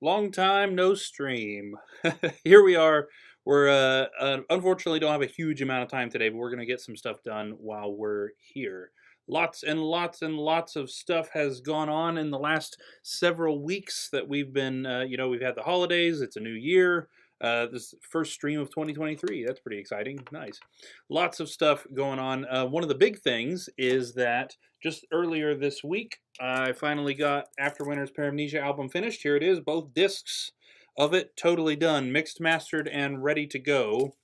Long time no stream. Here we are. We're unfortunately don't have a huge amount of time today, but we're gonna get some stuff done while we're here. Lots and lots and lots of stuff has gone on in the last several weeks that we've been, we've had the holidays. It's a new year. This first stream of 2023. That's pretty exciting. Nice. Lots of stuff going on. One of the big things is that just earlier this week, I finally got AfterWinter's Paramnesia album finished. Here it is, both discs of it totally done, mixed, mastered, and ready to go.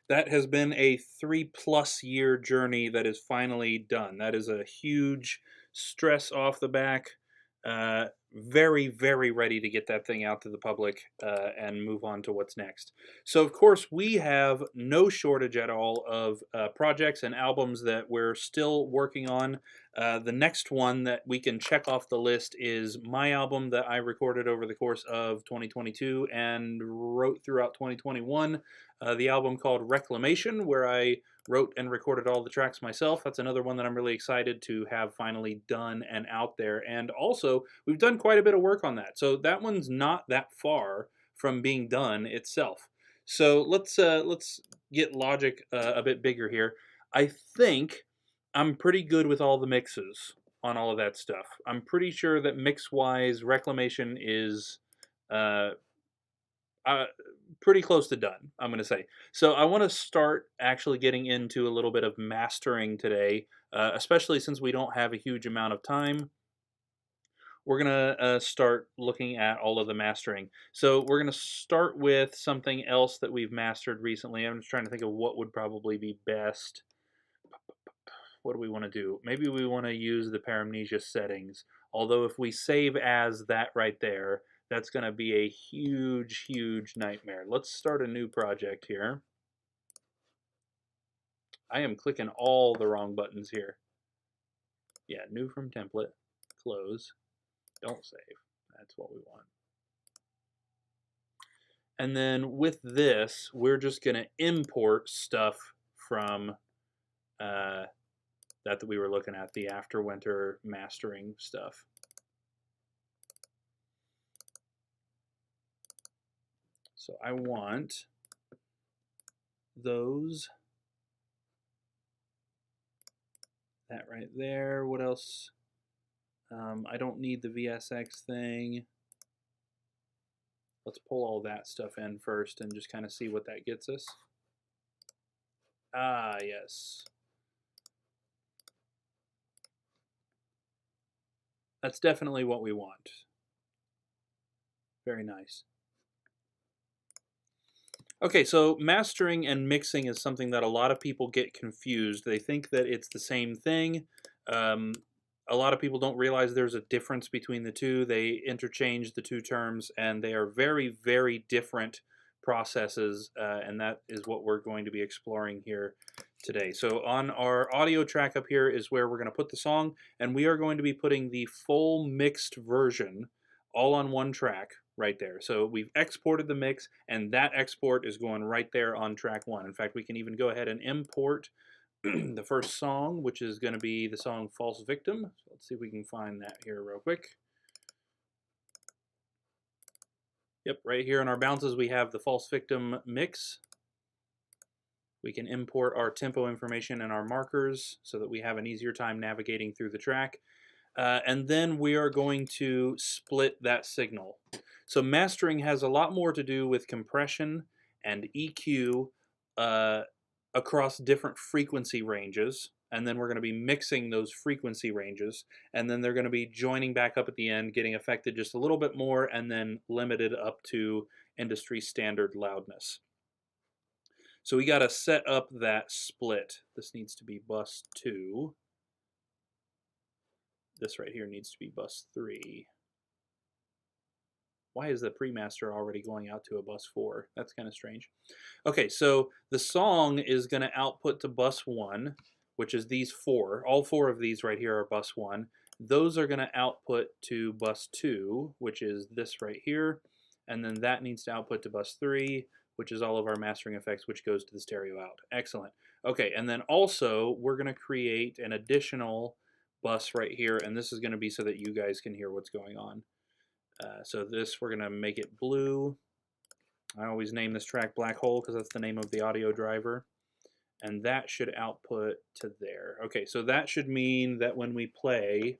That has been a 3+ year journey that is finally done. That is a huge stress off the back. Very, very ready to get that thing out to the public and move on to what's next. So, of course, we have no shortage at all of projects and albums that we're still working on. The next one that we can check off the list is my album that I recorded over the course of 2022 and wrote throughout 2021. The album called Reclamation, where I wrote and recorded all the tracks myself. That's another one that I'm really excited to have finally done and out there. And also, we've done quite a bit of work on that. So that one's not that far from being done itself. So let's get logic a bit bigger here. I think I'm pretty good with all the mixes on all of that stuff. I'm pretty sure that mix-wise, Reclamation is uh, uh, pretty close to done, I'm going to say. So I want to start actually getting into a little bit of mastering today, especially since we don't have a huge amount of time. We're going to start looking at all of the mastering. So we're going to start with something else that we've mastered recently. I'm just trying to think of what would probably be best. What do we want to do? Maybe we want to use the Paramnesia settings. Although if we save as that right there, that's going to be a huge, huge nightmare. Let's start a new project here. I am clicking all the wrong buttons here. Yeah, new from template, close, don't save. That's what we want. And then with this, we're just going to import stuff from that we were looking at, the AfterWinter mastering stuff. So I want those, that right there. What else? I don't need the VSX thing. Let's pull all that stuff in first and just kind of see what that gets us. Ah, yes. That's definitely what we want. Very nice. Okay, so mastering and mixing is something that a lot of people get confused. They think that it's the same thing. A lot of people don't realize there's a difference between the two. They interchange the two terms, and they are very, very different processes, and that is what we're going to be exploring here today. So on our audio track up here is where we're going to put the song, and we are going to be putting the full mixed version all on one track right there. So we've exported the mix, and that export is going right there on track one. In fact, we can even go ahead and import the first song, which is going to be the song False Victim. So let's see if we can find that here real quick. Yep, right here in our bounces we have the False Victim mix. We can import our tempo information and our markers so that we have an easier time navigating through the track. And then we are going to split that signal. So mastering has a lot more to do with compression and EQ across different frequency ranges. And then we're going to be mixing those frequency ranges. And then they're going to be joining back up at the end, getting affected just a little bit more, and then limited up to industry standard loudness. So we got to set up that split. This needs to be bus 2. This right here needs to be bus 3. Why is the pre-master already going out to a bus 4? That's kind of strange. Okay, so the song is going to output to bus 1, which is these 4. All 4 of these right here are bus 1. Those are going to output to bus 2, which is this right here. And then that needs to output to bus 3, which is all of our mastering effects, which goes to the stereo out. Excellent. Okay, and then also we're going to create an additional bus right here, and this is going to be so that you guys can hear what's going on. So this, we're going to make it blue. I always name this track Black Hole because that's the name of the audio driver. And that should output to there. Okay, so that should mean that when we play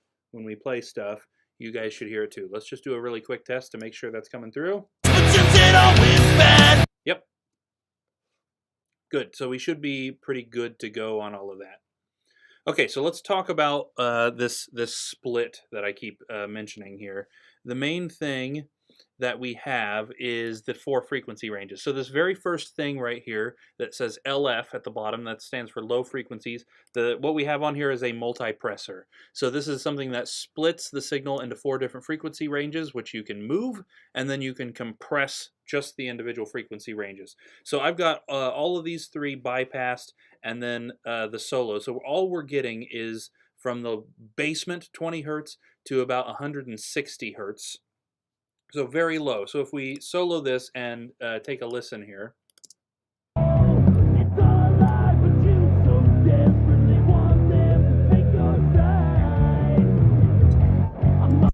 stuff, you guys should hear it too. Let's just do a really quick test to make sure that's coming through. Yep. Good. So we should be pretty good to go on all of that. Okay, so let's talk about this split that I keep mentioning here. The main thing that we have is the 4 frequency ranges. So this very first thing right here that says LF at the bottom, that stands for low frequencies. What we have on here is a multipressor. So this is something that splits the signal into 4 different frequency ranges, which you can move, and then you can compress just the individual frequency ranges. So I've got all of these 3 bypassed, and then the solo. So all we're getting is from the basement 20 hertz to about 160 hertz. So very low. So if we solo this and take a listen here.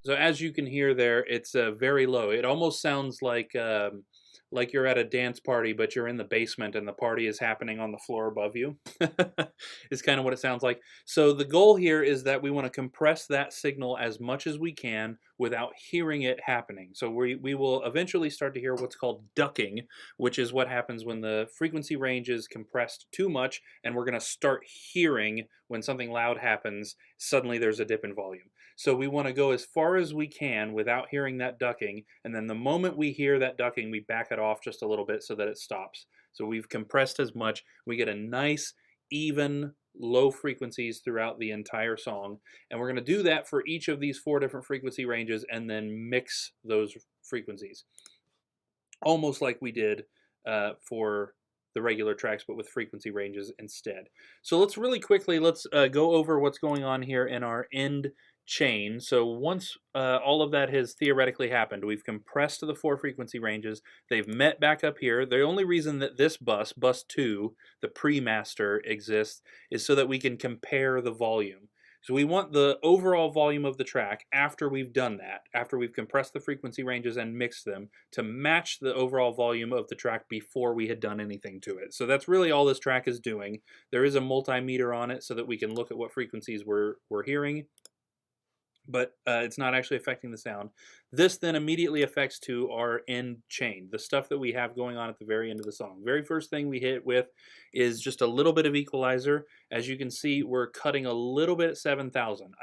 So as you can hear there, it's very low. It almost sounds like you're at a dance party, but you're in the basement and the party is happening on the floor above you. Is kind of what it sounds like. So the goal here is that we want to compress that signal as much as we can without hearing it happening. So we will eventually start to hear what's called ducking, which is what happens when the frequency range is compressed too much, and we're going to start hearing when something loud happens, suddenly there's a dip in volume. So we want to go as far as we can without hearing that ducking, and then the moment we hear that ducking, we back it off just a little bit so that it stops. So we've compressed as much. We get a nice, even, low frequencies throughout the entire song, and we're going to do that for each of these 4 different frequency ranges and then mix those frequencies. Almost like we did for the regular tracks, but with frequency ranges instead. So let's really quickly, go over what's going on here in our end chain. So once all of that has theoretically happened, we've compressed to the 4 frequency ranges, they've met back up here. The only reason that this bus 2, the pre-master, exists is so that we can compare the volume. So we want the overall volume of the track after we've done that, after we've compressed the frequency ranges and mixed them, to match the overall volume of the track before we had done anything to it. So that's really all this track is doing. There is a multimeter on it so that we can look at what frequencies we're hearing, but it's not actually affecting the sound. This then immediately affects to our end chain, the stuff that we have going on at the very end of the song. Very first thing we hit with is just a little bit of equalizer. As you can see, we're cutting a little bit at 7,000.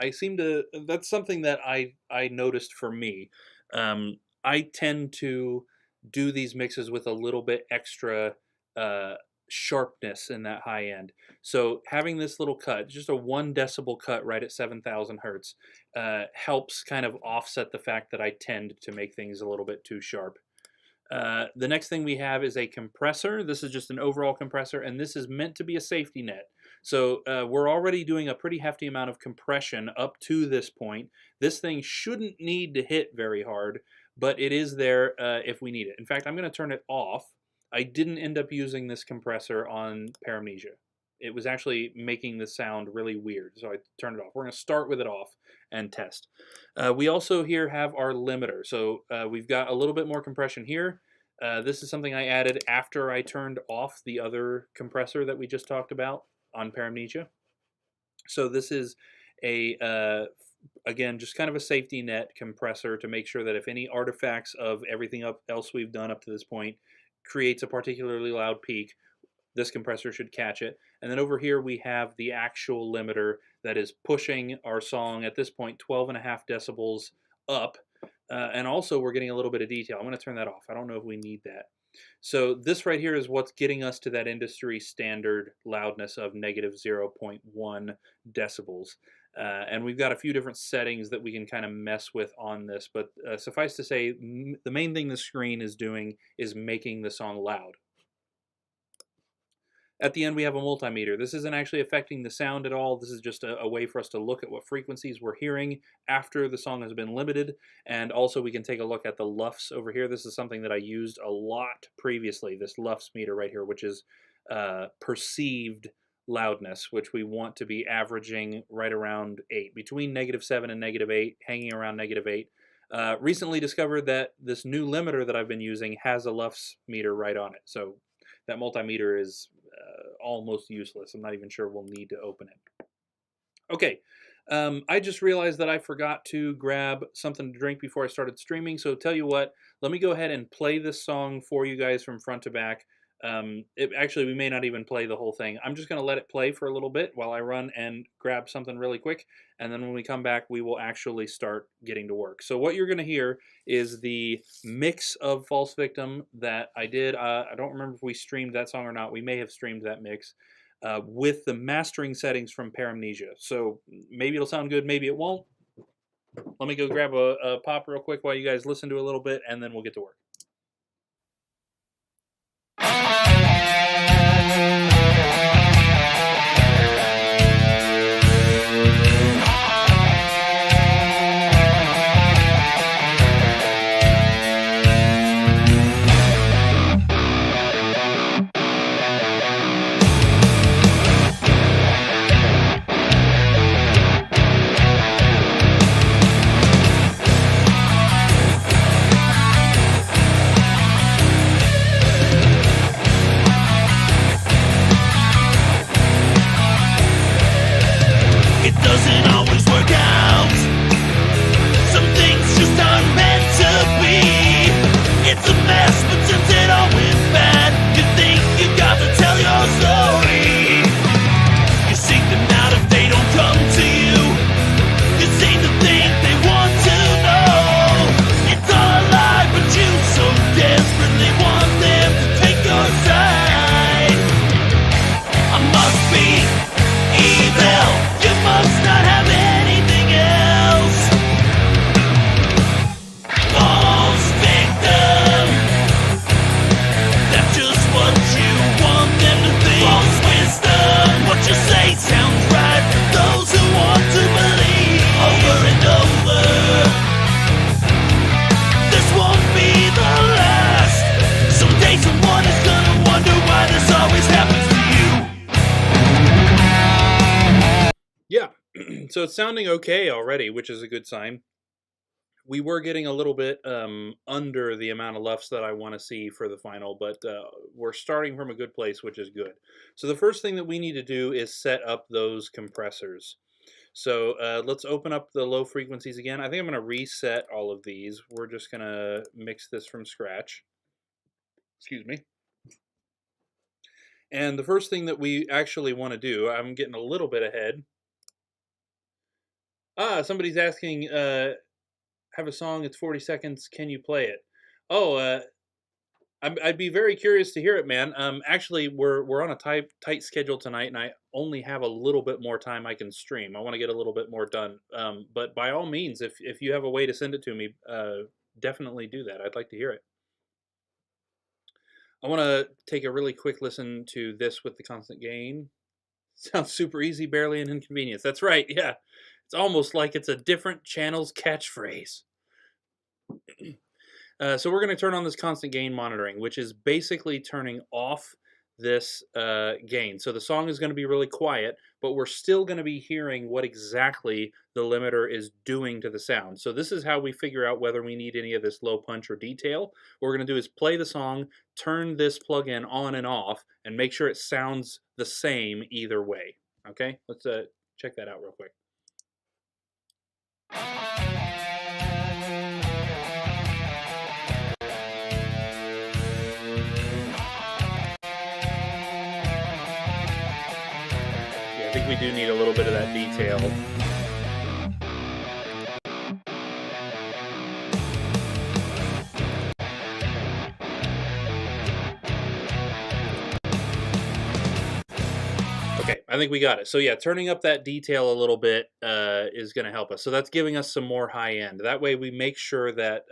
That's something that I noticed for me. I tend to do these mixes with a little bit extra sharpness in that high end. So having this little cut, just a 1 decibel cut right at 7,000 hertz, helps kind of offset the fact that I tend to make things a little bit too sharp. The next thing we have is a compressor. This is just an overall compressor, and this is meant to be a safety net. So we're already doing a pretty hefty amount of compression up to this point. This thing shouldn't need to hit very hard, but it is there if we need it. In fact, I'm going to turn it off. I didn't end up using this compressor on Paramnesia. It was actually making the sound really weird, so I turned it off. We're going to start with it off and test. We also here have our limiter. So we've got a little bit more compression here. This is something I added after I turned off the other compressor that we just talked about on Paramnesia. So this is again, just kind of a safety net compressor to make sure that if any artifacts of everything else we've done up to this point creates a particularly loud peak, this compressor should catch it. And then over here we have the actual limiter that is pushing our song at this point 12.5 decibels up. And also we're getting a little bit of detail. I'm going to turn that off. I don't know if we need that. So this right here is what's getting us to that industry standard loudness of negative 0.1 decibels. And we've got a few different settings that we can kind of mess with on this, but suffice to say, the main thing the screen is doing is making the song loud. At the end, we have a multimeter. This isn't actually affecting the sound at all. This is just a way for us to look at what frequencies we're hearing after the song has been limited. And also we can take a look at the LUFS over here. This is something that I used a lot previously, this LUFS meter right here, which is perceived loudness, which we want to be averaging right around 8, between -7 and -8, hanging around -8. Recently discovered that this new limiter that I've been using has a LUFS meter right on it. So that multimeter is almost useless. I'm not even sure we'll need to open it. Okay, I just realized that I forgot to grab something to drink before I started streaming. So tell you what, let me go ahead and play this song for you guys from front to back. Actually, we may not even play the whole thing. I'm just going to let it play for a little bit while I run and grab something really quick. And then when we come back, we will actually start getting to work. So what you're going to hear is the mix of False Victim that I did. I don't remember if we streamed that song or not. We may have streamed that mix. With the mastering settings from Paramnesia. So maybe it'll sound good, maybe it won't. Let me go grab a pop real quick while you guys listen to it a little bit, and then we'll get to work. So it's sounding okay already, which is a good sign. We were getting a little bit under the amount of LUFS that I want to see for the final, but we're starting from a good place, which is good. So the first thing that we need to do is set up those compressors. So let's open up the low frequencies again. I think I'm going to reset all of these. We're just going to mix this from scratch. Excuse me. And the first thing that we actually want to do, I'm getting a little bit ahead. Somebody's asking, have a song, it's 40 seconds, can you play it? Oh, I'd be very curious to hear it, man. Actually, we're on a tight schedule tonight, and I only have a little bit more time I can stream. I want to get a little bit more done. But by all means, if you have a way to send it to me, definitely do that. I'd like to hear it. I want to take a really quick listen to this with the constant gain. Sounds super easy, barely an inconvenience. That's right, yeah. It's almost like it's a different channel's catchphrase. So we're going to turn on this constant gain monitoring, which is basically turning off this gain. So the song is going to be really quiet, but we're still going to be hearing what exactly the limiter is doing to the sound. So this is how we figure out whether we need any of this low punch or detail. What we're going to do is play the song, turn this plugin on and off, and make sure it sounds the same either way. Okay, let's check that out real quick. Yeah, I think we do need a little bit of that detail. Okay, I think we got it. So yeah, turning up that detail a little bit is going to help us. So that's giving us some more high end. That way we make sure that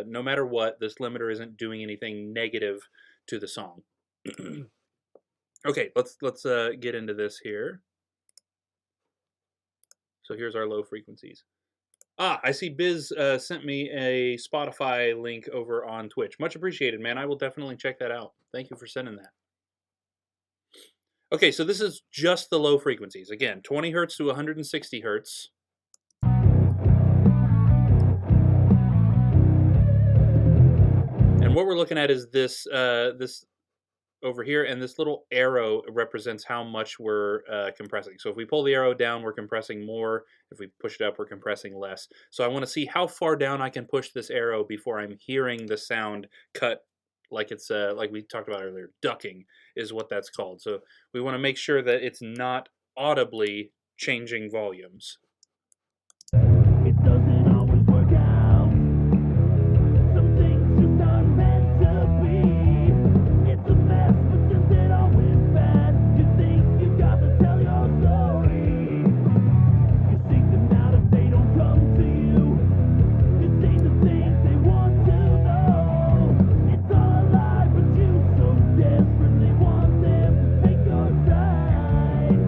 no matter what, this limiter isn't doing anything negative to the song. Okay, let's get into this here. So here's our low frequencies. I see Biz sent me a Spotify link over on Twitch. Much appreciated, man. I will definitely check that out. Thank you for sending that. Okay, so this is just the low frequencies. Again, 20 hertz to 160 hertz. what we're looking at is this over here, and this little arrow represents how much we're compressing. So if we pull the arrow down, we're compressing more. If we push it up, we're compressing less. So I want to see how far down I can push this arrow before I'm hearing the sound cut, like it's like we talked about earlier. Ducking is what that's called. So we want to make sure that it's not audibly changing volumes. It doesn't always work out. Some things just aren't meant to be. It's a mess, but just it always bad. You think you got to tell your story. You seek them out if they don't come to you. You say the things they want to know. It's all a lie, but you so desperately want them to take your side.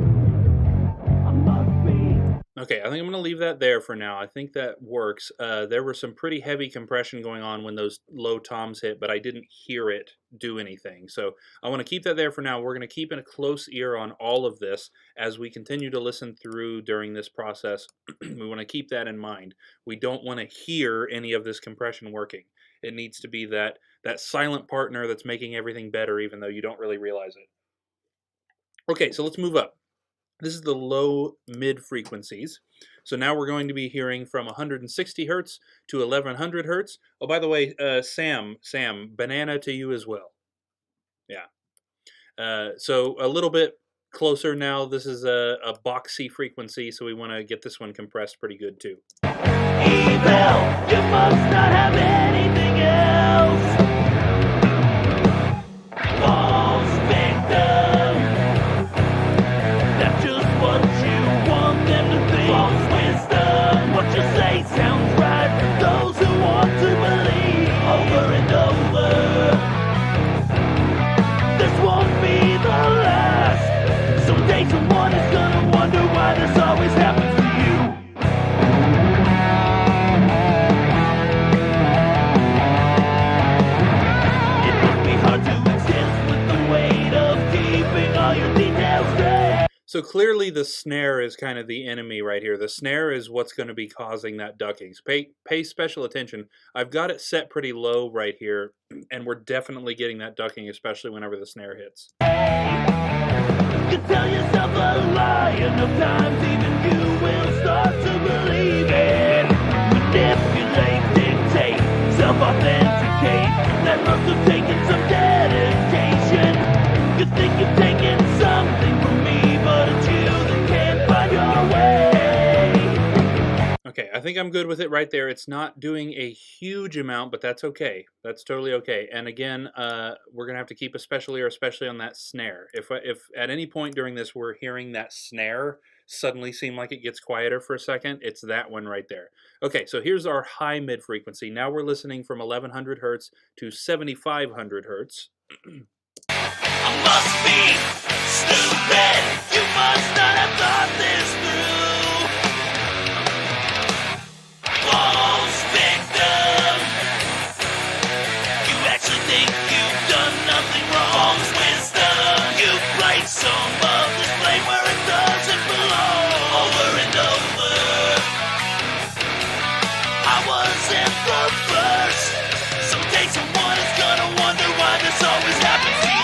I must be. Okay, I think I'm going to leave that there for now. I think that works. There were some pretty heavy compression going on when those low toms hit, but I didn't hear it do anything. So I want to keep that there for now. We're going to keep a close ear on all of this as we continue to listen through during this process. We want to keep that in mind. We don't want to hear any of this compression working. It needs to be that silent partner that's making everything better, even though you don't really realize it. Okay, so let's move up. This is the low mid frequencies. So now we're going to be hearing from 160 hertz to 1100 hertz. Oh, by the way, Sam, banana to you as well. Yeah. So a little bit closer now. This is a boxy frequency, so we want to get this one compressed pretty good too. Evil, you must not have anything else. False victim, that's just what you want them to think. False wisdom, what you say sounds right for those who want to believe. Over and over, this won't be the last. Someday someone is gonna wonder why this always happens to you. It must be hard to exist with the weight of keeping all your details straight. So clearly the snare is kind of the enemy right here. The snare is what's going to be causing that ducking. So pay special attention. I've got it set pretty low right here, and we're definitely getting that ducking, especially whenever the snare hits. You tell yourself a lie enough times, even you will start to believe it. Manipulate, dictate, self-authenticate. That must have taken some dedication. You think you've taken something from me, but it's you that can't find your way. Okay, I think I'm good with it right there. It's not doing a huge amount, but that's okay. That's totally okay. And again, we're going to have to keep a special ear, especially on that snare. If at any point during this we're hearing that snare suddenly seem like it gets quieter for a second, it's that one right there. Okay, so here's our high mid frequency. Now we're listening from 1100 hertz to 7500 hertz. I must be stupid. You must not have thought this through. False victim. You actually think you've done nothing wrong. False wisdom. You place some of this blame where it doesn't belong. Over and over. I wasn't the first. Someday someone is gonna wonder why this always happens to you.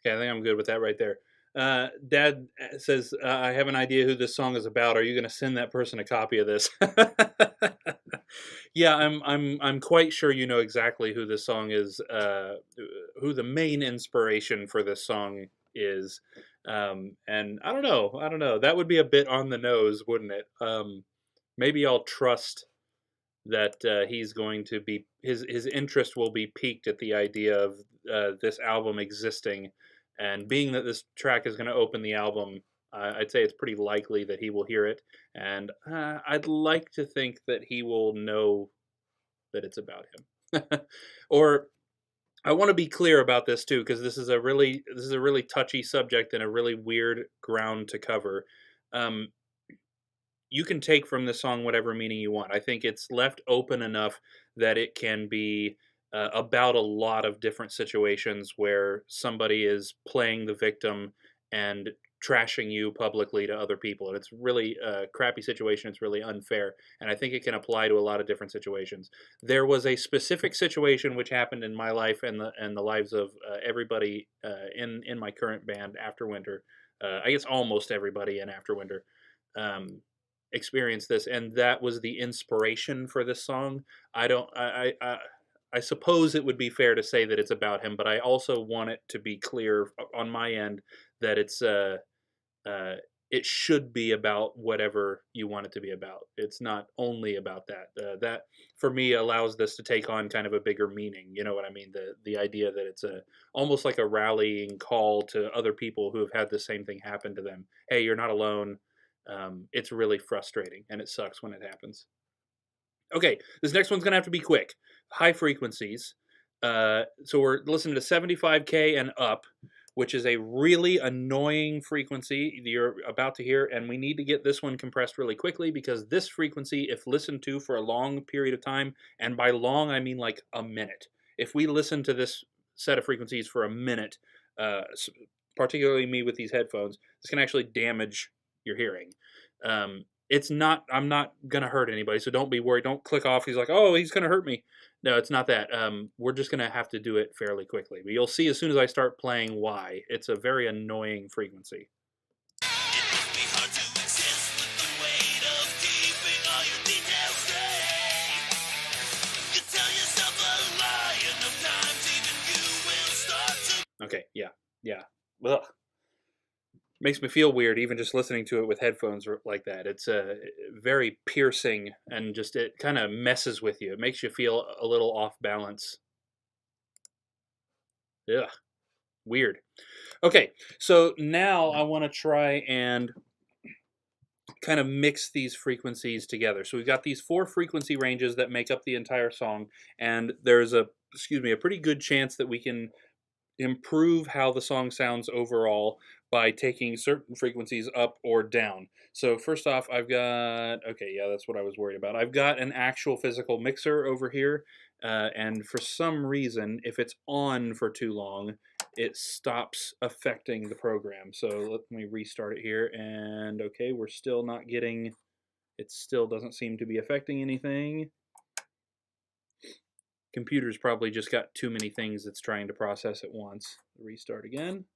Okay, I think I'm good with that right there. Dad says, I have an idea who this song is about. Are you going to send that person a copy of this? Yeah, I'm quite sure you know exactly who this song is, who the main inspiration for this song is. And I don't know. That would be a bit on the nose, wouldn't it? Maybe I'll trust that he's going to be, his interest will be piqued at the idea of this album existing. And being that this track is going to open the album, I'd say it's pretty likely that he will hear it. And I'd like to think that he will know that it's about him. Or I want to be clear about this too, because this is a really touchy subject and a really weird ground to cover. You can take from this song whatever meaning you want. I think it's left open enough that it can be about a lot of different situations where somebody is playing the victim and trashing you publicly to other people, and it's really a crappy situation. It's really unfair, and I think it can apply to a lot of different situations. There was a specific situation which happened in my life and the lives of everybody in my current band, AfterWinter. I guess almost everybody in AfterWinter experienced this, and that was the inspiration for this song. I don't. I suppose it would be fair to say that it's about him, but I also want it to be clear on my end that it should be about whatever you want it to be about. It's not only about that. That for me allows this to take on kind of a bigger meaning. You know what I mean? The idea that it's almost like a rallying call to other people who have had the same thing happen to them. Hey, you're not alone. It's really frustrating, and it sucks when it happens. Okay, this next one's gonna have to be quick. High frequencies. So we're listening to 75K and up, which is a really annoying frequency you're about to hear, and we need to get this one compressed really quickly because this frequency, if listened to for a long period of time, and by long I mean like a minute, if we listen to this set of frequencies for a minute, particularly me with these headphones, this can actually damage your hearing. It's not, I'm not gonna hurt anybody, so don't be worried. Don't click off. He's like, oh, he's gonna hurt me. No, it's not that. We're just gonna have to do it fairly quickly. But you'll see as soon as I start playing why. It's a very annoying frequency. Okay, yeah. Ugh. Makes me feel weird even just listening to it with headphones like that. It's very piercing, and just it kind of messes with you. It makes you feel a little off balance. Ugh, weird. Okay, so now I want to try and kind of mix these frequencies together. So we've got these 4 frequency ranges that make up the entire song, and there's a pretty good chance that we can improve how the song sounds overall by taking certain frequencies up or down. So first off, I've got, okay, yeah, that's what I was worried about. I've got an actual physical mixer over here, and for some reason, if it's on for too long, it stops affecting the program. So let me restart it here, and okay, we're still not getting, it still doesn't seem to be affecting anything. Computer's probably just got too many things it's trying to process at once. Restart again.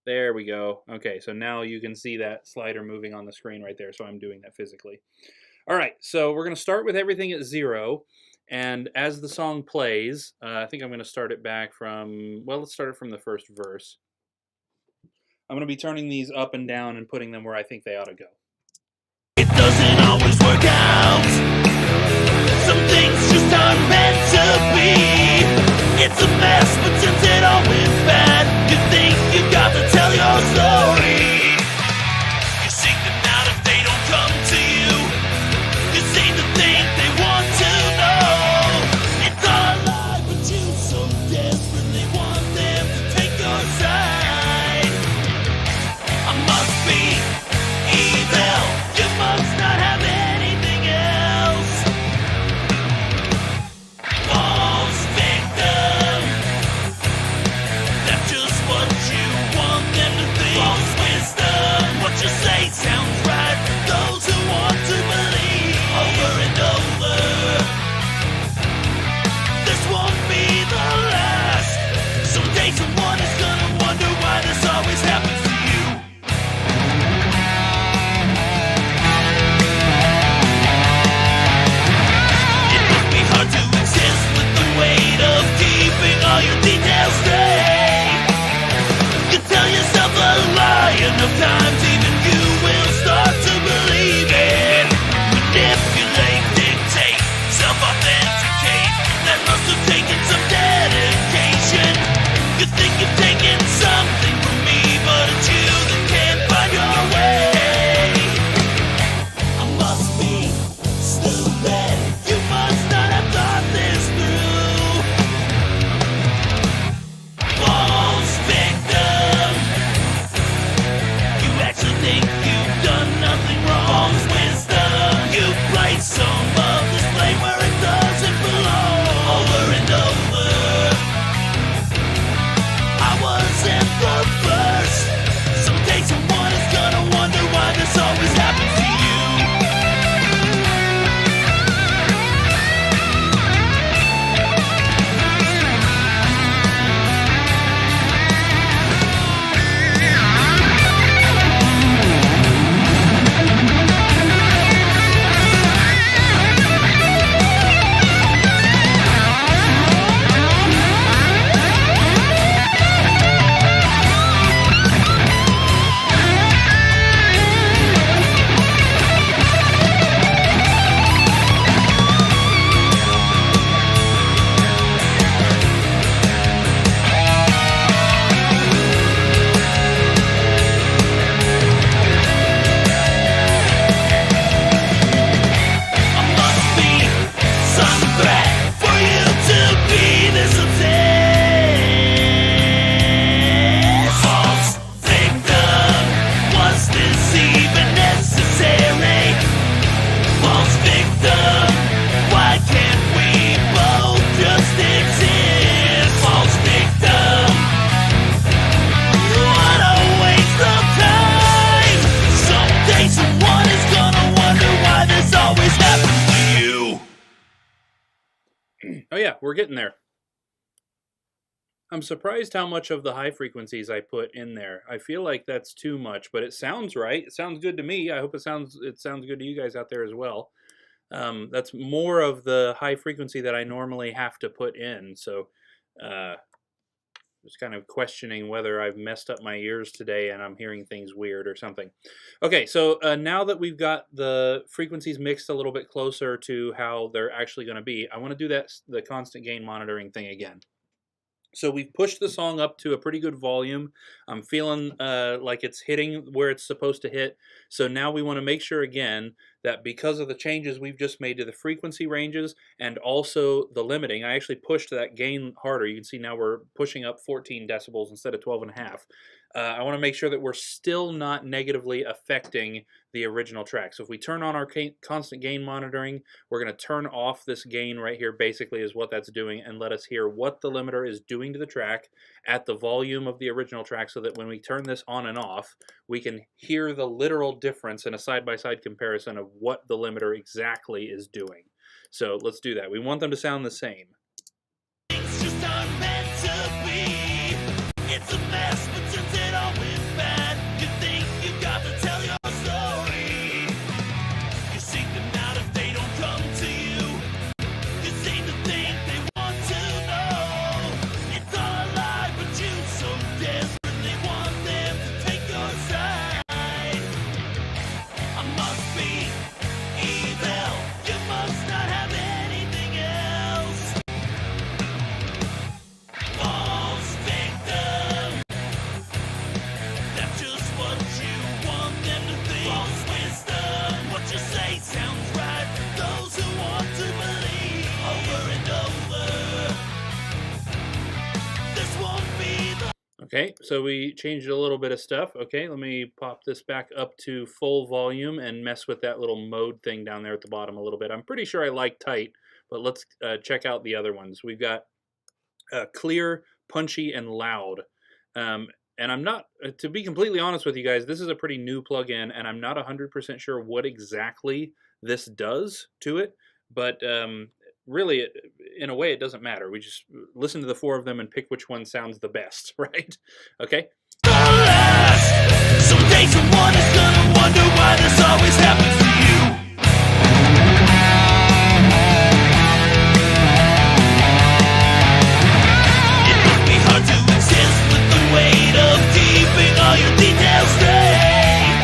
There we go. Okay, so now you can see that slider moving on the screen right there, so I'm doing that physically. All right, so we're going to start with everything at 0, and as the song plays, I think I'm going to start it back from, well, let's start it from the first verse. I'm going to be turning these up and down and putting them where I think they ought to go. It doesn't always work out. Some things just aren't meant to be. It's a mess, but since it all went bad, you think you got to tell your story. You seek them out if they don't come to you. You seem to think they want to know. It's all a lie, but you so desperately want them to take your side. I must be evil. You must not have anything else. False victim. we're getting there. I'm surprised how much of the high frequencies I put in there. I feel like that's too much, but it sounds right. It sounds good to me. I hope it sounds good to you guys out there as well. That's more of the high frequency that I normally have to put in. So just kind of questioning whether I've messed up my ears today and I'm hearing things weird or something. Okay, so now that we've got the frequencies mixed a little bit closer to how they're actually going to be, I want to do the constant gain monitoring thing again. So we've pushed the song up to a pretty good volume. I'm feeling like it's hitting where it's supposed to hit. So now we want to make sure again that because of the changes we've just made to the frequency ranges and also the limiting, I actually pushed that gain harder. You can see now we're pushing up 14 decibels instead of 12 and a half. I want to make sure that we're still not negatively affecting the original track. So if we turn on our constant gain monitoring, we're going to turn off this gain right here, basically is what that's doing, and let us hear what the limiter is doing to the track at the volume of the original track, so that when we turn this on and off, we can hear the literal difference in a side-by-side comparison of what the limiter exactly is doing. So let's do that. We want them to sound the same. Things just aren't meant to be. It's a mess, but since it all went bad, you think you got to tell your story. You seek them out if they don't come to you. You seem to think they want to know. It's all a lie, but you so desperately want them to take your side. I must be evil. You must not have anything else. False victim. That's just what you want them to think. False wisdom. What you say sounds right for those who want to believe. Over and over. This won't be the Okay, so we changed a little bit of stuff. Okay, let me pop this back up to full volume and mess with that little mode thing down there at the bottom a little bit. I'm pretty sure I like tight, but let's check out the other ones. We've got clear, punchy, and loud. And I'm not, to be completely honest with you guys, this is a pretty new plugin, and I'm not 100% sure what exactly this does to it, but really, in a way, it doesn't matter. We just listen to the four of them and pick which one sounds the best, right? Okay? last. Someday someone is gonna wonder why this always happens to you. It must be hard to exist with the weight of keeping all your details straight.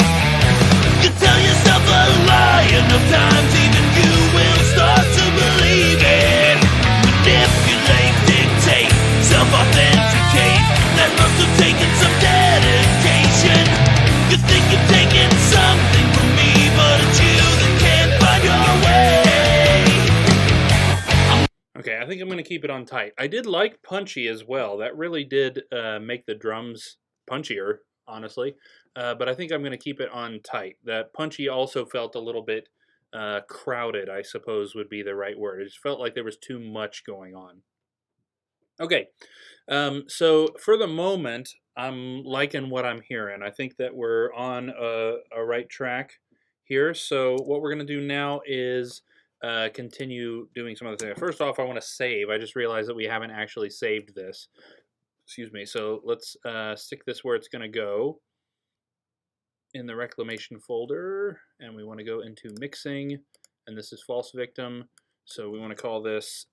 You tell yourself a lie enough times, even you will start to believe it. Manipulate, dictate, self-authenticate. That must have taken some dedication. You think you've taken something from me, but it's you that can't find your way. Okay, I think I'm going to keep it on tight. I did like punchy as well. That really did make the drums punchier, honestly. But I think I'm going to keep it on tight. That punchy also felt a little bit crowded, I suppose would be the right word. It just felt like there was too much going on. Okay, so for the moment, I'm liking what I'm hearing. I think that we're on a right track here. So what we're going to do now is continue doing some other things. First off, I want to save. I just realized that we haven't actually saved this. Excuse me. So let's stick this where it's going to go in the Reclamation folder, and we want to go into mixing, and this is false victim. So we want to call this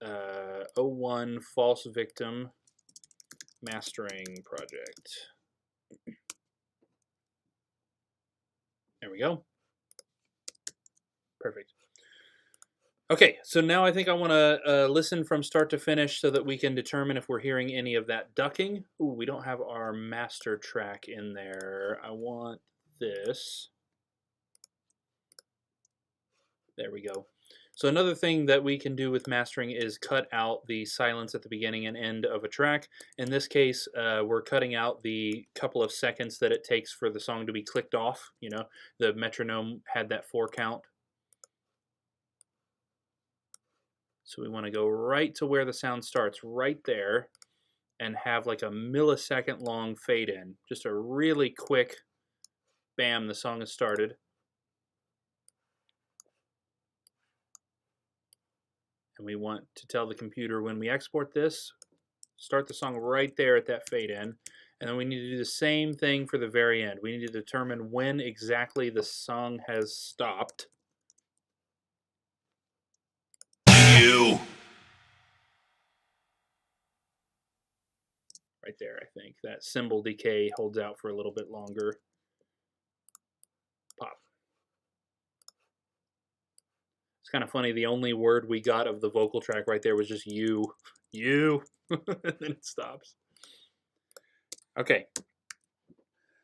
01 false victim mastering project. There we go. Perfect. Okay, so now I think I want to listen from start to finish so that we can determine if we're hearing any of that ducking. Ooh, we don't have our master track in there. I want this. There we go. So another thing that we can do with mastering is cut out the silence at the beginning and end of a track. In this case, we're cutting out the couple of seconds that it takes for the song to be clicked off. You know, the metronome had that 4 count. So we want to go right to where the sound starts, right there, and have like a millisecond long fade in. Just a really quick, bam, the song has started. And we want to tell the computer when we export this, start the song right there at that fade in. And then we need to do the same thing for the very end. We need to determine when exactly the song has stopped. You. Right there, I think. That cymbal decay holds out for a little bit longer. Pop. It's kind of funny, the only word we got of the vocal track right there was just you. You. And then it stops. Okay.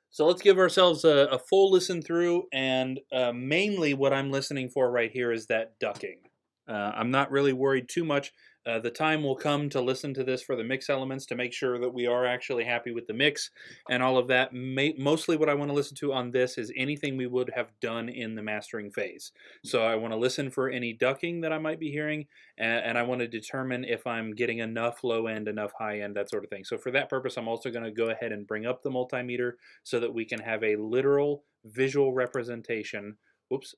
So let's give ourselves a full listen through, and mainly what I'm listening for right here is that ducking. I'm not really worried too much. The time will come to listen to this for the mix elements to make sure that we are actually happy with the mix and all of that. Mostly what I want to listen to on this is anything we would have done in the mastering phase. So I want to listen for any ducking that I might be hearing, and I want to determine if I'm getting enough low end, enough high end, that sort of thing. So for that purpose, I'm also going to go ahead and bring up the multimeter so that we can have a literal visual representation,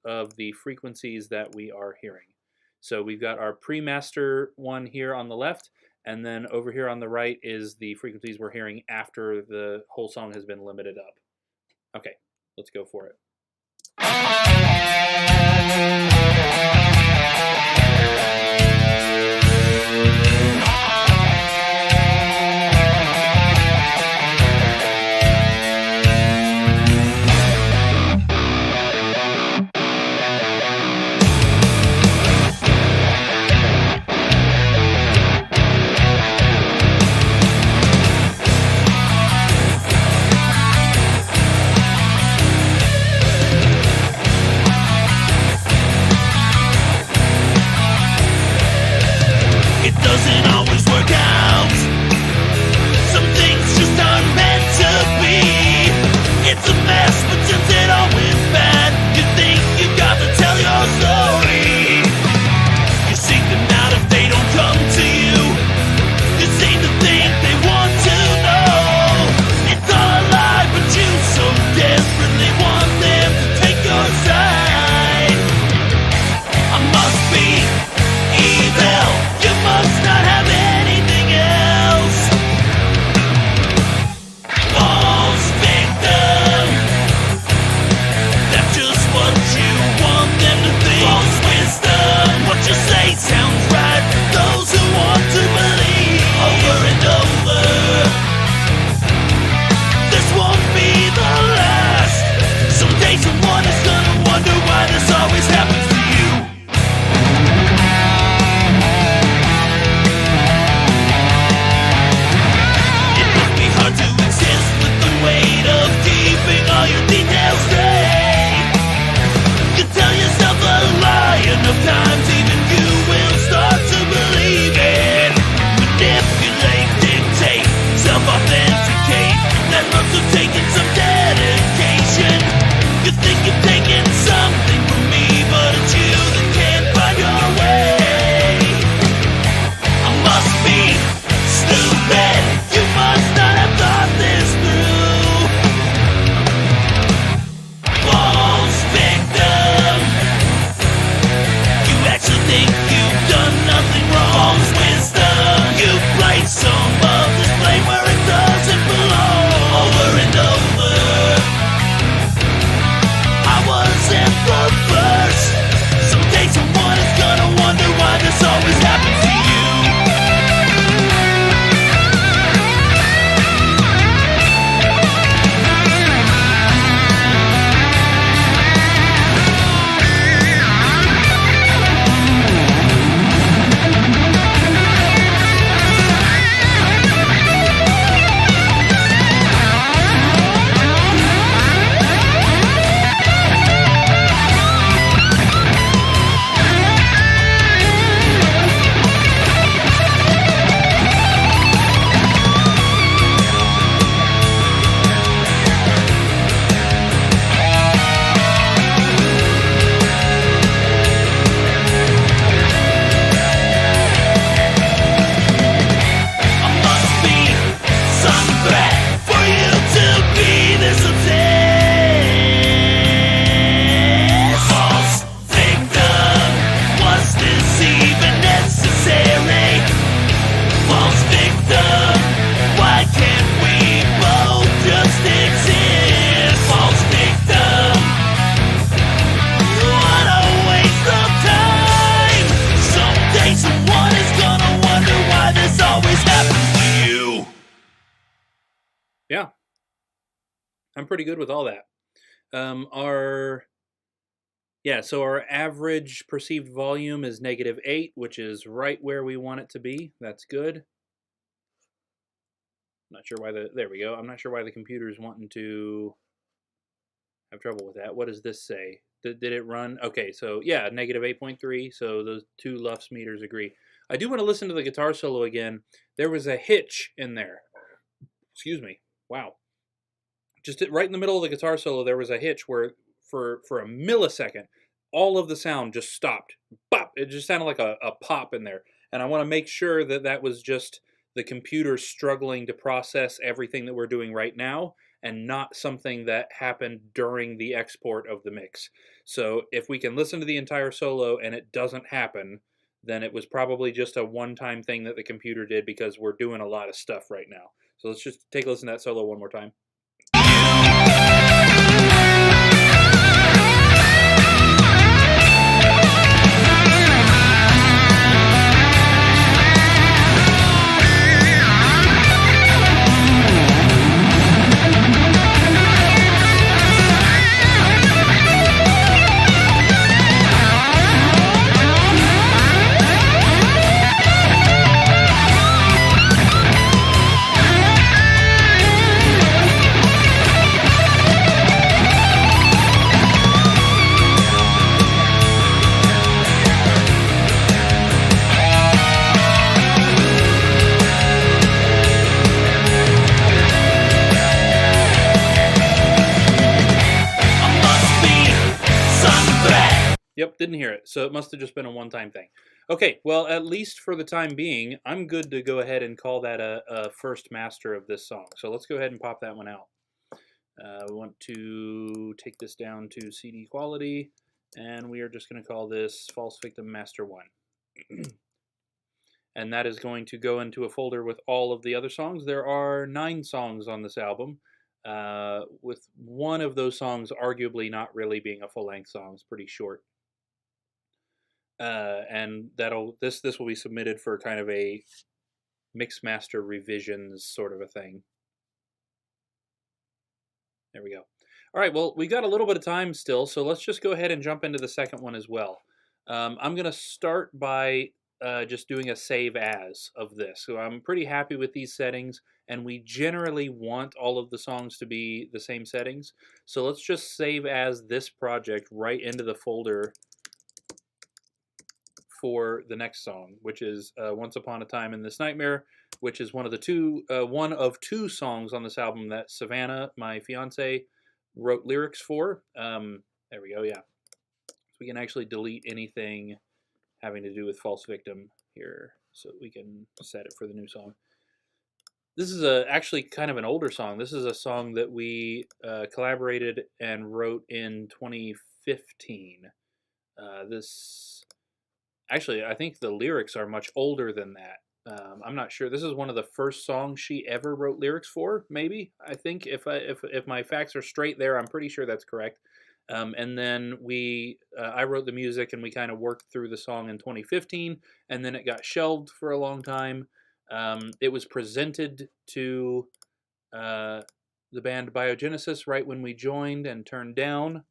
of the frequencies that we are hearing. So we've got our pre-master one here on the left, and then over here on the right is the frequencies we're hearing after the whole song has been limited up. Okay, let's go for it. Yeah, I'm pretty good with all that. Our Yeah, so our average perceived volume is -8, which is right where we want it to be. That's good. Not sure why there we go. I'm not sure why the computer's wanting to have trouble with that. What does this say? Did it run? Okay, so yeah, -8.3. So those two LUFS meters agree. I do want to listen to the guitar solo again. There was a hitch in there. Excuse me. Wow. Just right in the middle of the guitar solo, there was a hitch where for a millisecond, all of the sound just stopped. Bop! It just sounded like a pop in there. And I want to make sure that that was just the computer struggling to process everything that we're doing right now and not something that happened during the export of the mix. So if we can listen to the entire solo and it doesn't happen, then it was probably just a one-time thing that the computer did because we're doing a lot of stuff right now. So let's just take a listen to that solo one more time. Yep, didn't hear it. So it must have just been a one-time thing. Okay, well, at least for the time being, I'm good to go ahead and call that a first master of this song. So let's go ahead and pop that one out. We want to take this down to CD quality, and we are just going to call this False Victim Master 1. And that is going to go into a folder with all of the other songs. There are 9 songs on this album, with one of those songs arguably not really being a full-length song. It's pretty short. And this will be submitted for kind of a mix master revisions sort of a thing. There we go. All right, well, we got a little bit of time still, so let's just go ahead and jump into the second one as well. I'm going to start by just doing a save as of this. So I'm pretty happy with these settings, and we generally want all of the songs to be the same settings. So let's just save as this project right into the folder for the next song, which is "Once Upon a Time in This Nightmare," which is one of two songs on this album that Savannah, my fiance, wrote lyrics for. There we go. Yeah, so we can actually delete anything having to do with False Victim here, so we can set it for the new song. This is actually kind of an older song. This is a song that we collaborated and wrote in 2015. Actually, I think the lyrics are much older than that. I'm not sure. This is one of the first songs she ever wrote lyrics for. Maybe, I think if my facts are straight there, I'm pretty sure that's correct. And then I wrote the music, and we kind of worked through the song in 2015, and then it got shelved for a long time. It was presented to the band Biogenesis right when we joined and turned down.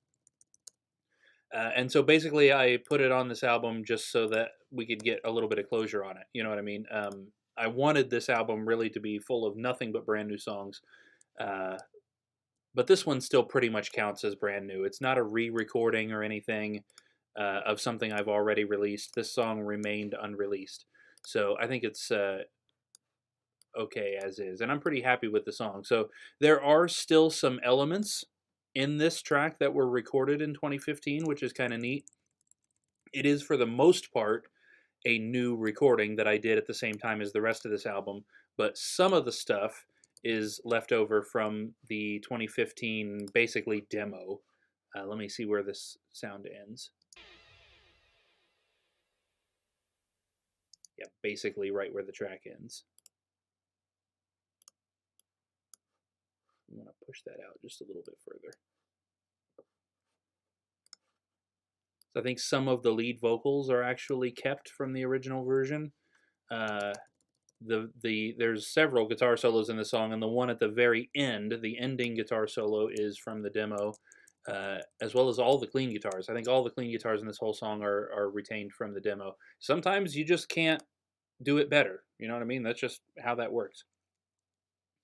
And so basically, I put it on this album just so that we could get a little bit of closure on it. You know what I mean? I wanted this album really to be full of nothing but brand new songs. But this one still pretty much counts as brand new. It's not a re-recording or anything of something I've already released. This song remained unreleased. So I think it's okay as is. And I'm pretty happy with the song. So there are still some elements in this track that were recorded in 2015, which is kind of neat. It is, for the most part, a new recording that I did at the same time as the rest of this album, but some of the stuff is left over from the 2015 basically demo. Let me see where this sound ends. Yeah, basically right where the track ends. I'm going to push that out just a little bit further. So I think some of the lead vocals are actually kept from the original version. there's several guitar solos in the song, and the one at the very end, the ending guitar solo, is from the demo, as well as all the clean guitars. I think all the clean guitars in this whole song are retained from the demo. Sometimes you just can't do it better. You know what I mean? That's just how that works.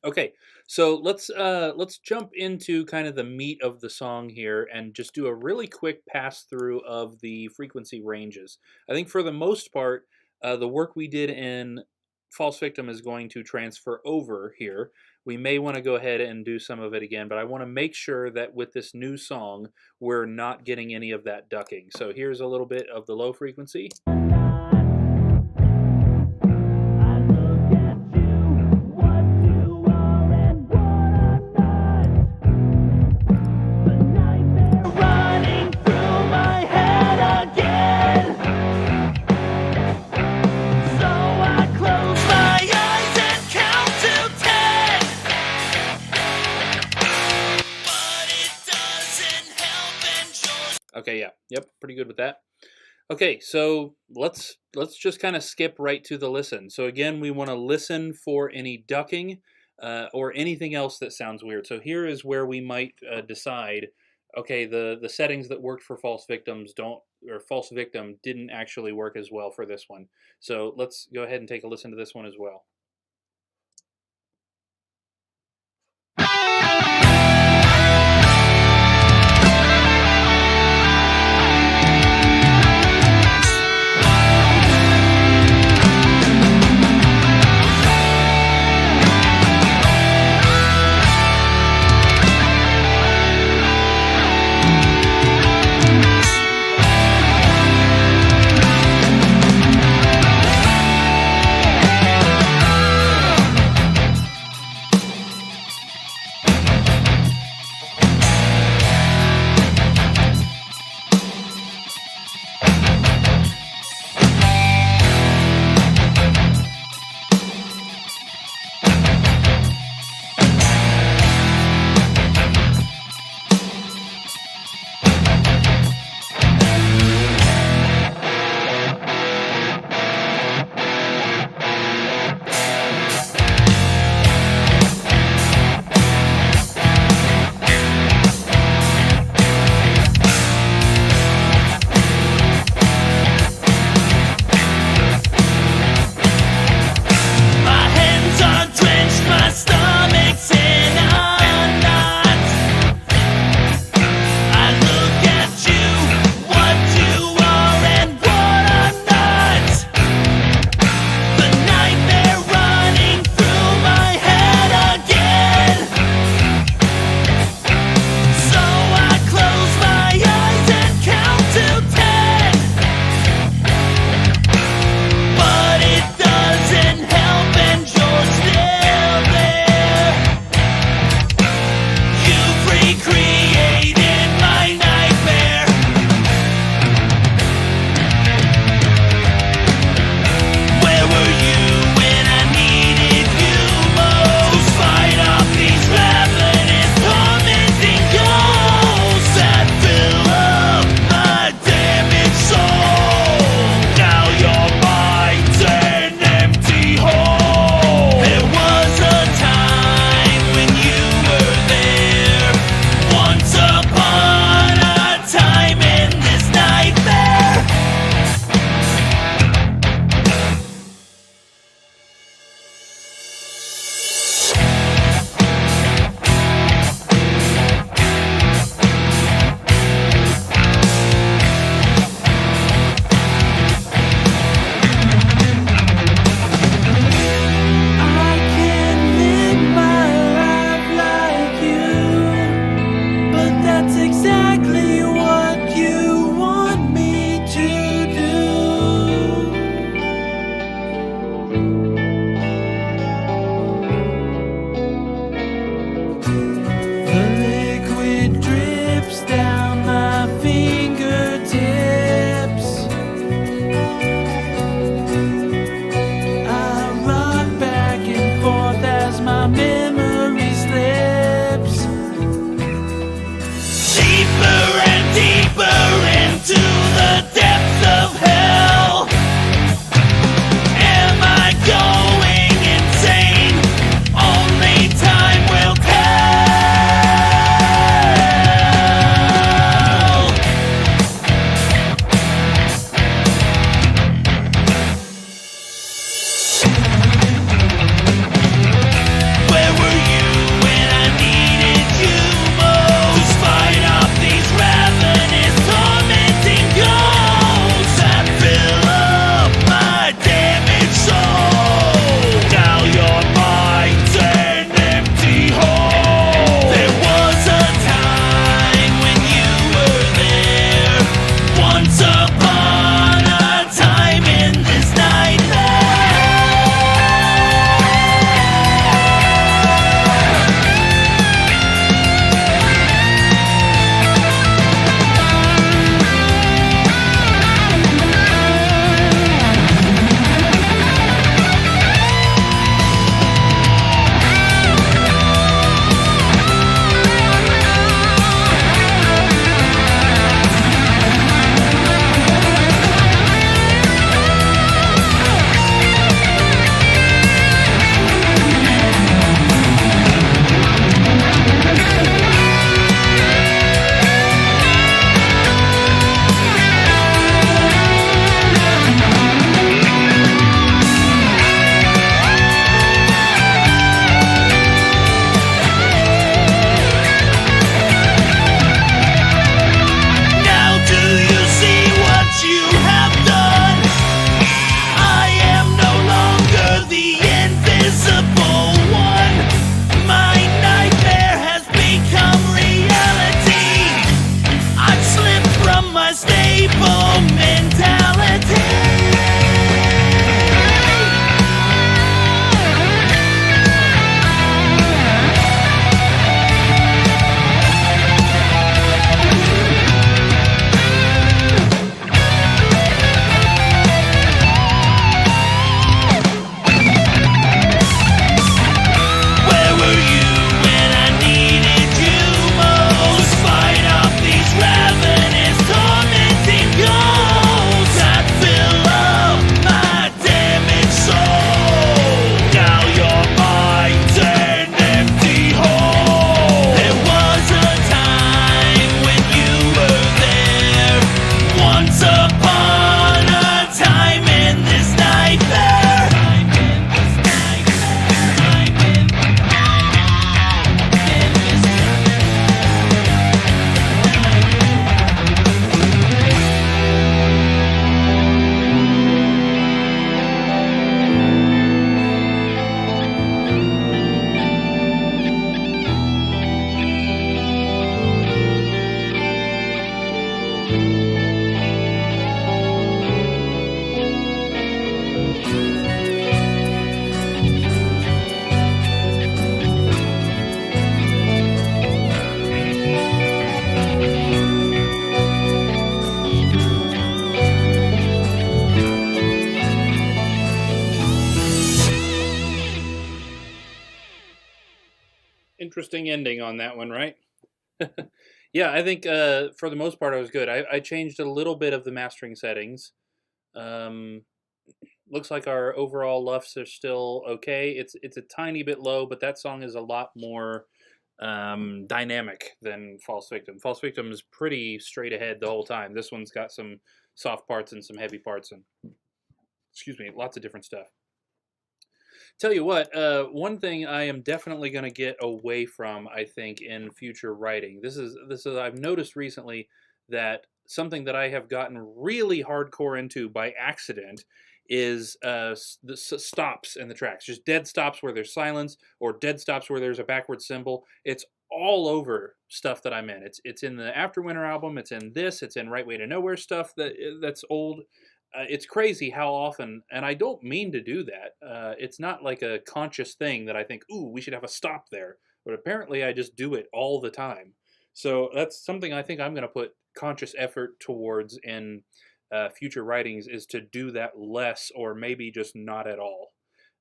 Okay, so let's jump into kind of the meat of the song here and just do a really quick pass through of the frequency ranges. I think for the most part, the work we did in False Victim is going to transfer over here. We may want to go ahead and do some of it again, but I want to make sure that with this new song, we're not getting any of that ducking. So here's a little bit of the low frequency. Okay, yeah, yep, pretty good with that. Okay, so let's just kind of skip right to the listen. So again, we want to listen for any ducking or anything else that sounds weird. So here is where we might decide, okay, the settings that worked for False Victim didn't actually work as well for this one. So let's go ahead and take a listen to this one as well. interesting ending on that one, right? Yeah, I think for the most part I was good. I changed a little bit of the mastering settings. Um, Looks like our overall lufs are still okay. It's a tiny bit low, but that song is a lot more dynamic than False Victim. False Victim is pretty straight ahead the whole time. This one's got some soft parts and some heavy parts, and excuse me, lots of different stuff. Tell you what, one thing I am definitely going to get away from, I think, in future writing. This is I've noticed recently that something that I have gotten really hardcore into by accident is the stops in the tracks, just dead stops where there's silence or dead stops where there's a backward symbol. It's all over stuff that I'm in. It's in the AfterWinter album. It's in this. It's in Right Way to Nowhere stuff that's old. It's crazy how often, and I don't mean to do that. It's not like a conscious thing that I think, ooh, we should have a stop there. But apparently, I just do it all the time. So that's something I think I'm going to put conscious effort towards in future writings is to do that less or maybe just not at all.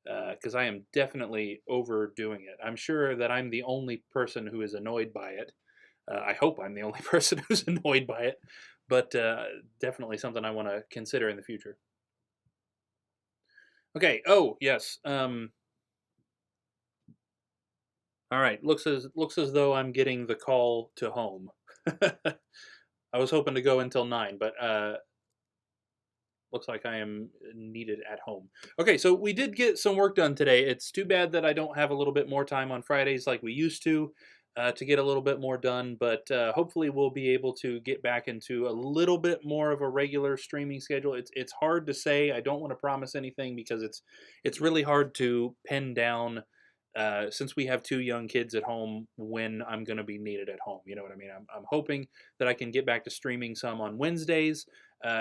Because I am definitely overdoing it. I'm sure that I'm the only person who is annoyed by it. I hope I'm the only person who's annoyed by it, but definitely something I want to consider in the future. Okay. Oh yes. All right. Looks as though I'm getting the call to home. I was hoping to go until 9, but looks like I am needed at home. Okay, so we did get some work done today. It's too bad that I don't have a little bit more time on Fridays like we used to get a little bit more done, but hopefully we'll be able to get back into a little bit more of a regular streaming schedule. It's hard to say. I don't want to promise anything because it's really hard to pin down since we have 2 young kids at home when I'm going to be needed at home. You know what I mean? I'm hoping that I can get back to streaming some on Wednesdays,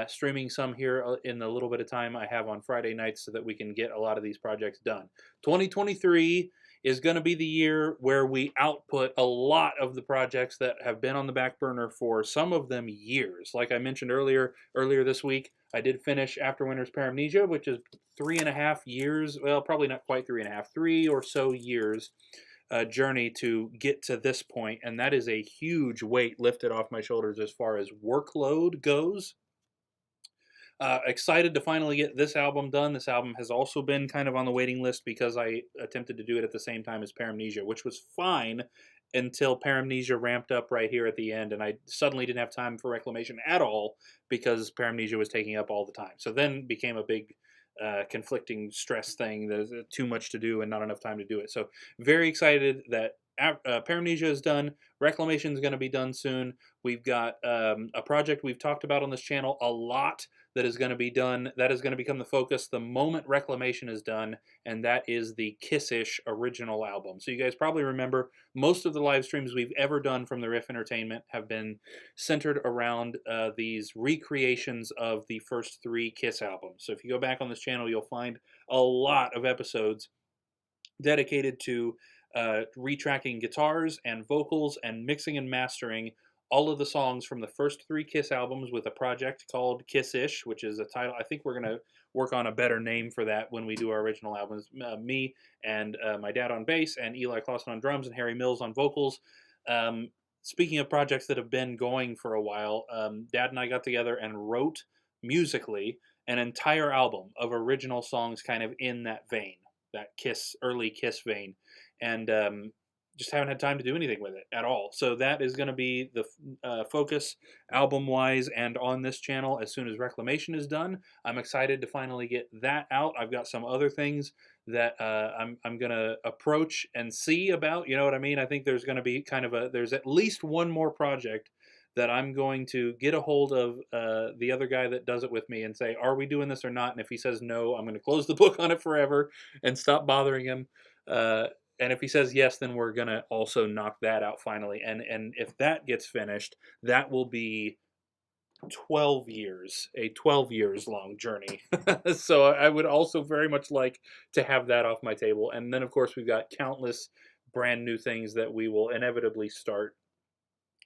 streaming some here in the little bit of time I have on Friday nights so that we can get a lot of these projects done. 2023 is going to be the year where we output a lot of the projects that have been on the back burner for some of them years. Like I mentioned earlier this week, I did finish AfterWinter's Paramnesia, which is 3.5 years. Well, probably not quite 3.5, 3 or so years journey to get to this point, and that is a huge weight lifted off my shoulders as far as workload goes. Excited to finally get this album done. This album has also been kind of on the waiting list because I attempted to do it at the same time as Paramnesia, which was fine until Paramnesia ramped up right here at the end, and I suddenly didn't have time for Reclamation at all because Paramnesia was taking up all the time. So then became a big conflicting stress thing. There's too much to do and not enough time to do it. So very excited that Paramnesia is done. Reclamation is going to be done soon. We've got a project we've talked about on this channel a lot that is going to be done. That is going to become the focus the moment Reclamation is done, and that is the Kiss-ish original album. So you guys probably remember most of the live streams we've ever done from the Riff Entertainment have been centered around these recreations of the first 3 Kiss albums. So if you go back on this channel, you'll find a lot of episodes dedicated to retracking guitars and vocals and mixing and mastering all of the songs from the first 3 Kiss albums with a project called Kiss-ish, which is a title. I think we're going to work on a better name for that when we do our original albums. Me and my dad on bass, and Eli Clausen on drums, and Harry Mills on vocals. Speaking of projects that have been going for a while, Dad and I got together and wrote musically an entire album of original songs kind of in that vein, that early Kiss vein. And just haven't had time to do anything with it at all. So that is going to be the focus album-wise and on this channel as soon as Reclamation is done. I'm excited to finally get that out. I've got some other things that I'm going to approach and see about. You know what I mean? I think there's going to be there's at least one more project that I'm going to get a hold of the other guy that does it with me and say, are we doing this or not? And if he says no, I'm going to close the book on it forever and stop bothering him. And if he says yes, then we're going to also knock that out finally. And if that gets finished, that will be 12 years, a 12 years long journey. So I would also very much like to have that off my table. And then, of course, we've got countless brand new things that we will inevitably start.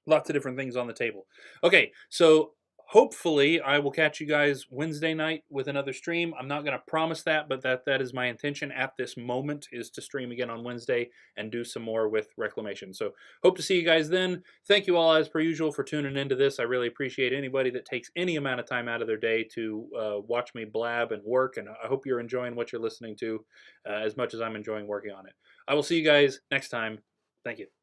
Lots of different things on the table. Okay, so hopefully I will catch you guys Wednesday night with another stream. I'm not going to promise that, but that is my intention at this moment, is to stream again on Wednesday and do some more with Reclamation. So hope to see you guys then. Thank you all as per usual for tuning into this. I really appreciate anybody that takes any amount of time out of their day to watch me blab and work, and I hope you're enjoying what you're listening to as much as I'm enjoying working on it. I will see you guys next time. Thank you.